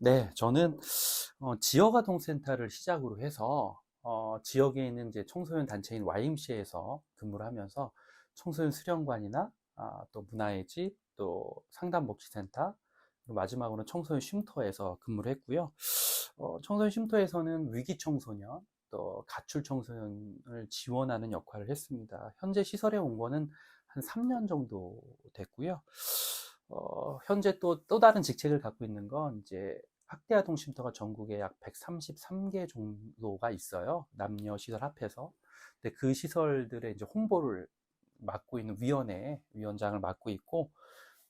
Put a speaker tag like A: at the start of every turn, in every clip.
A: 네, 저는 지역아동센터를 시작으로 해서 지역에 있는 이제 청소년 단체인 YMCA에서 근무를 하면서 청소년 수련관이나 또 문화의 집, 또 상담복지센터, 그리고 마지막으로는 청소년 쉼터에서 근무를 했고요. 청소년 쉼터에서는 위기 청소년, 또 가출 청소년을 지원하는 역할을 했습니다. 현재 시설에 온 거는 한 3년 정도 됐고요. 현재 또 다른 직책을 갖고 있는 건 이제 학대아동 쉼터가 전국에 약 133개 정도가 있어요. 남녀 시설 합해서. 근데 그 시설들의 이제 홍보를 맡고 있는 위원장을 맡고 있고,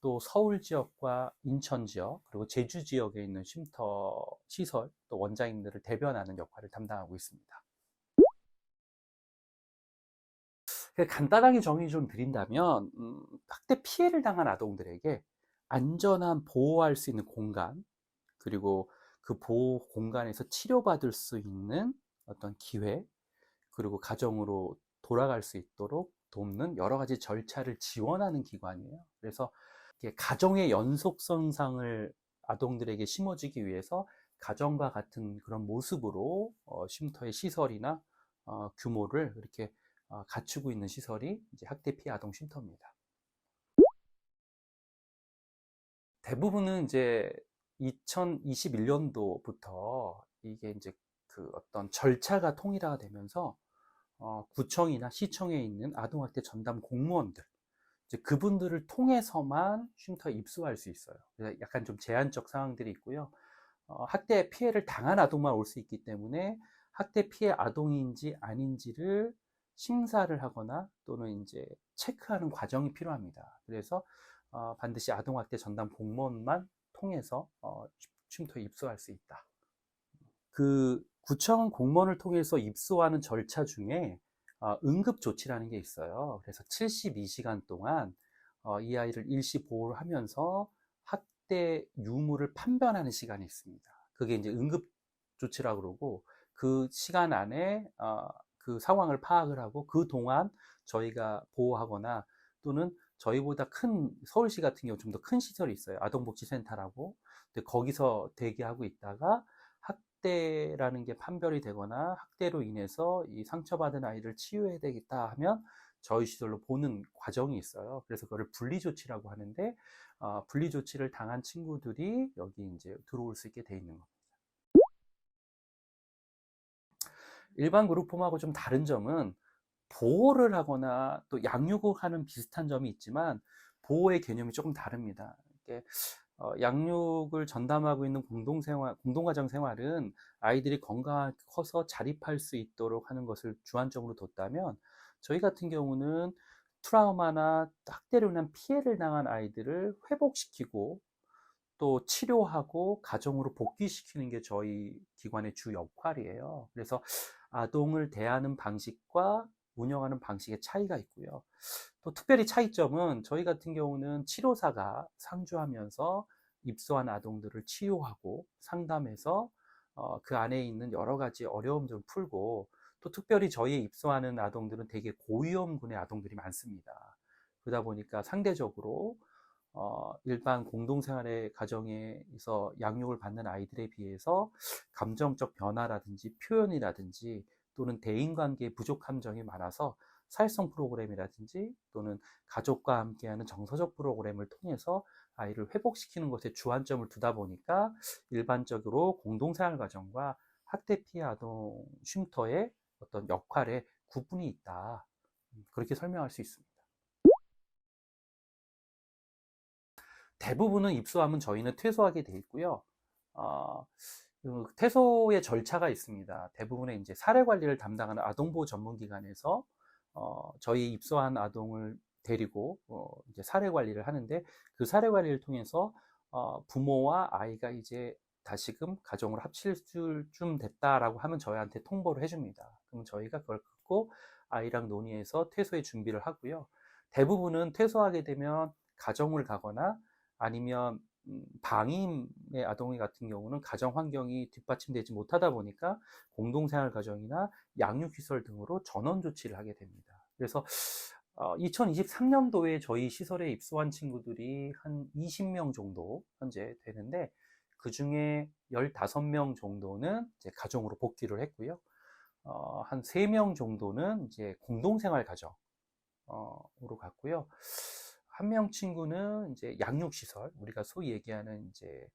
A: 또 서울 지역과 인천 지역, 그리고 제주 지역에 있는 쉼터 시설, 또 원장님들을 대변하는 역할을 담당하고 있습니다. 간단하게 정의 좀 드린다면, 학대 피해를 당한 아동들에게 안전한 보호할 수 있는 공간, 그리고 그 보호 공간에서 치료받을 수 있는 어떤 기회, 그리고 가정으로 돌아갈 수 있도록 돕는 여러 가지 절차를 지원하는 기관이에요. 그래서 가정의 연속선상을 아동들에게 심어주기 위해서 가정과 같은 그런 모습으로 쉼터의 시설이나 규모를 이렇게 갖추고 있는 시설이 이제 학대 피해 아동 쉼터입니다. 대부분은 이제 2021년도부터 이게 이제 그 어떤 절차가 통일화가 되면서 구청이나 시청에 있는 아동학대 전담 공무원들, 이제 그분들을 통해서만 쉼터에 입소할 수 있어요. 그래서 약간 좀 제한적 상황들이 있고요. 학대 피해를 당한 아동만 올 수 있기 때문에 학대 피해 아동인지 아닌지를 심사를 하거나 또는 이제 체크하는 과정이 필요합니다. 그래서 반드시 아동학대 전담 공무원만 통해서 쉼터에 입소할 수 있다. 그 구청 공무원을 통해서 입소하는 절차 중에 응급조치라는 게 있어요. 그래서 72시간 동안 이 아이를 일시 보호를 하면서 학대 유무를 판별하는 시간이 있습니다. 그게 이제 응급조치라고 그러고, 그 시간 안에 그 상황을 파악을 하고 그 동안 저희가 보호하거나, 또는 저희보다 큰 서울시 같은 경우 좀 더 큰 시설이 있어요. 아동복지센터라고. 근데 거기서 대기하고 있다가 학대라는 게 판별이 되거나 학대로 인해서 이 상처받은 아이를 치유해야 되겠다 하면 저희 시설로 보는 과정이 있어요. 그래서 그거를 분리조치라고 하는데, 분리조치를 당한 친구들이 여기 이제 들어올 수 있게 돼 있는 겁니다. 일반 그룹홈하고 좀 다른 점은, 보호를 하거나 또 양육을 하는 비슷한 점이 있지만 보호의 개념이 조금 다릅니다. 이게 양육을 전담하고 있는 공동가정 생활은 아이들이 건강하게 커서 자립할 수 있도록 하는 것을 주안점으로 뒀다면, 저희 같은 경우는 트라우마나 학대로 인한 피해를 당한 아이들을 회복시키고 또 치료하고 가정으로 복귀시키는 게 저희 기관의 주 역할이에요. 그래서 아동을 대하는 방식과 운영하는 방식의 차이가 있고요. 또 특별히 차이점은, 저희 같은 경우는 치료사가 상주하면서 입소한 아동들을 치유하고 상담해서 그 안에 있는 여러 가지 어려움들을 풀고, 또 특별히 저희에 입소하는 아동들은 되게 고위험군의 아동들이 많습니다. 그러다 보니까 상대적으로 일반 공동생활의 가정에서 양육을 받는 아이들에 비해서 감정적 변화라든지 표현이라든지 또는 대인관계의 부족한 점이 많아서 사회성 프로그램이라든지 또는 가족과 함께하는 정서적 프로그램을 통해서 아이를 회복시키는 것에 주안점을 두다 보니까 일반적으로 공동생활 가정과 학대 피해 아동 쉼터의 어떤 역할에 구분이 있다. 그렇게 설명할 수 있습니다. 대부분은 입소하면 저희는 퇴소하게 돼 있고요. 어, 그 퇴소의 절차가 있습니다. 대부분의 이제 사례 관리를 담당하는 아동보호 전문기관에서 저희 입소한 아동을 데리고 이제 사례 관리를 하는데, 그 사례 관리를 통해서 부모와 아이가 이제 다시금 가정으로 합칠 쯤 됐다라고 하면 저희한테 통보를 해줍니다. 그럼 저희가 그걸 듣고 아이랑 논의해서 퇴소의 준비를 하고요. 대부분은 퇴소하게 되면 가정을 가거나, 아니면 방임의 아동이 같은 경우는 가정 환경이 뒷받침되지 못하다 보니까 공동생활 가정이나 양육시설 등으로 전원 조치를 하게 됩니다. 그래서 2023년도에 저희 시설에 입소한 친구들이 한 20명 정도 현재 되는데, 그 중에 15명 정도는 이제 가정으로 복귀를 했고요. 한 3명 정도는 이제 공동생활 가정으로 갔고요. 한 명 친구는 이제 양육시설, 우리가 소위 얘기하는 이제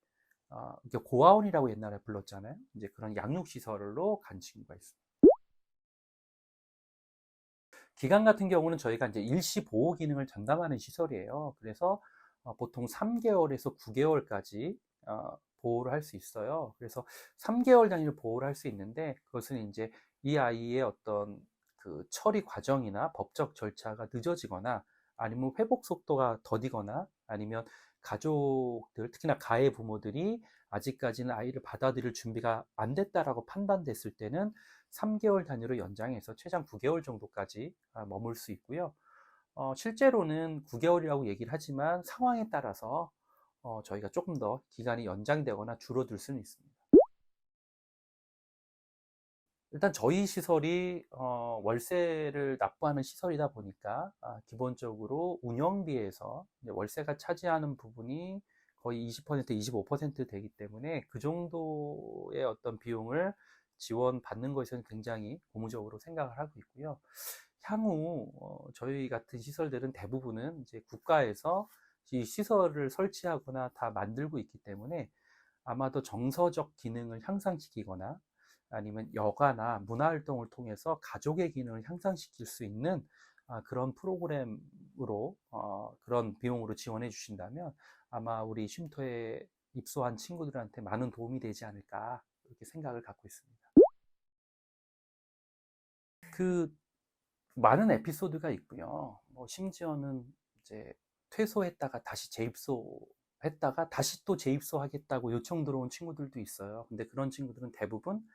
A: 이게 고아원이라고 옛날에 불렀잖아요. 이제 그런 양육시설로 간 친구가 있습니다. 기간 같은 경우는 저희가 이제 일시 보호 기능을 전담하는 시설이에요. 그래서 보통 3개월에서 9개월까지 보호를 할 수 있어요. 그래서 3개월 단위로 보호를 할 수 있는데, 그것은 이제 이 아이의 어떤 그 처리 과정이나 법적 절차가 늦어지거나 아니면 회복 속도가 더디거나 아니면 가족들, 특히나 가해 부모들이 아직까지는 아이를 받아들일 준비가 안 됐다라고 판단됐을 때는 3개월 단위로 연장해서 최장 9개월 정도까지 머물 수 있고요. 실제로는 9개월이라고 얘기를 하지만 상황에 따라서 저희가 조금 더 기간이 연장되거나 줄어들 수는 있습니다. 일단 저희 시설이 월세를 납부하는 시설이다 보니까 기본적으로 운영비에서 월세가 차지하는 부분이 거의 20%, 25% 되기 때문에 그 정도의 어떤 비용을 지원받는 것에는 굉장히 고무적으로 생각을 하고 있고요. 향후 저희 같은 시설들은 대부분은 이제 국가에서 이 시설을 설치하거나 다 만들고 있기 때문에 아마도 정서적 기능을 향상시키거나 아니면 여가나 문화활동을 통해서 가족의 기능을 향상시킬 수 있는 그런 프로그램으로 그런 비용으로 지원해 주신다면 아마 우리 쉼터에 입소한 친구들한테 많은 도움이 되지 않을까 그렇게 생각을 갖고 있습니다. 그 많은 에피소드가 있고요. 심지어는 이제 퇴소했다가 다시 재입소했다가 다시 또 재입소하겠다고 요청 들어온 친구들도 있어요. 근데 그런 친구들은 대부분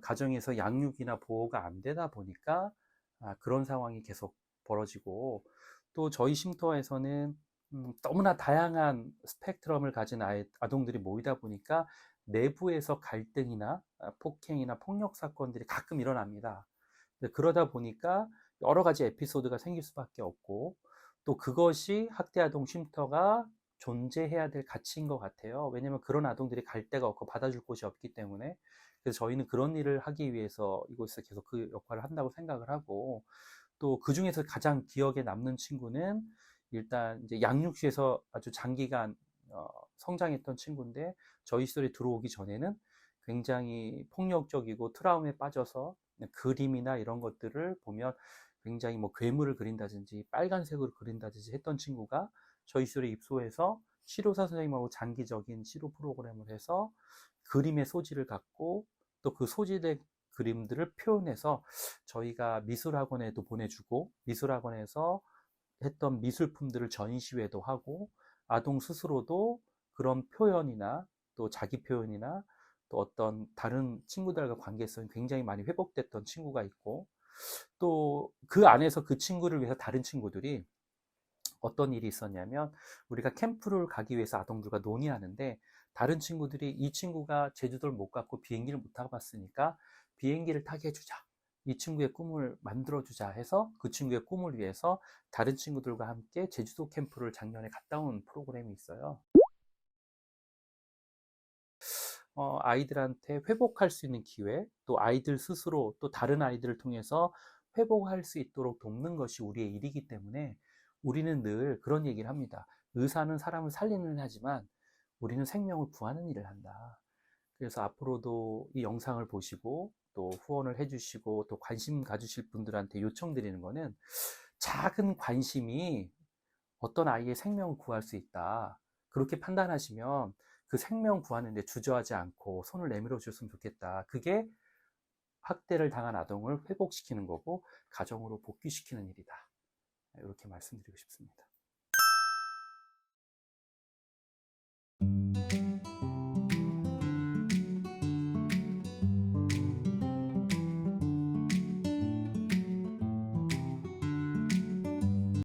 A: 가정에서 양육이나 보호가 안 되다 보니까 그런 상황이 계속 벌어지고, 또 저희 쉼터에서는 너무나 다양한 스펙트럼을 가진 아동들이 모이다 보니까 내부에서 갈등이나 폭행이나 폭력 사건들이 가끔 일어납니다. 그러다 보니까 여러 가지 에피소드가 생길 수밖에 없고, 또 그것이 학대아동 쉼터가 존재해야 될 가치인 것 같아요. 왜냐면 그런 아동들이 갈 데가 없고 받아줄 곳이 없기 때문에. 그래서 저희는 그런 일을 하기 위해서 이곳에서 계속 그 역할을 한다고 생각을 하고, 또 그 중에서 가장 기억에 남는 친구는 일단 이제 양육시에서 아주 장기간 성장했던 친구인데, 저희 시설에 들어오기 전에는 굉장히 폭력적이고 트라우마에 빠져서 그림이나 이런 것들을 보면 굉장히 뭐 괴물을 그린다든지 빨간색으로 그린다든지 했던 친구가 저희 시설에 입소해서 치료사 선생님하고 장기적인 치료 프로그램을 해서 그림의 소질을 갖고 또 그 소질의 그림들을 표현해서 저희가 미술학원에도 보내주고, 미술학원에서 했던 미술품들을 전시회도 하고, 아동 스스로도 그런 표현이나 또 자기 표현이나 또 어떤 다른 친구들과 관계성이 굉장히 많이 회복됐던 친구가 있고, 또 그 안에서 그 친구를 위해서 다른 친구들이 어떤 일이 있었냐면, 우리가 캠프를 가기 위해서 아동들과 논의하는데 다른 친구들이 이 친구가 제주도를 못 갔고 비행기를 못 타고 봤으니까 비행기를 타게 해주자, 이 친구의 꿈을 만들어주자 해서 그 친구의 꿈을 위해서 다른 친구들과 함께 제주도 캠프를 작년에 갔다 온 프로그램이 있어요. 아이들한테 회복할 수 있는 기회, 또 아이들 스스로 또 다른 아이들을 통해서 회복할 수 있도록 돕는 것이 우리의 일이기 때문에 우리는 늘 그런 얘기를 합니다. 의사는 사람을 살리는 일을 하지만 우리는 생명을 구하는 일을 한다. 그래서 앞으로도 이 영상을 보시고 또 후원을 해주시고 또 관심 가주실 분들한테 요청드리는 거는, 작은 관심이 어떤 아이의 생명을 구할 수 있다, 그렇게 판단하시면 그 생명 구하는데 주저하지 않고 손을 내밀어 줬으면 좋겠다. 그게 학대를 당한 아동을 회복시키는 거고 가정으로 복귀시키는 일이다. 이렇게 말씀드리고 싶습니다.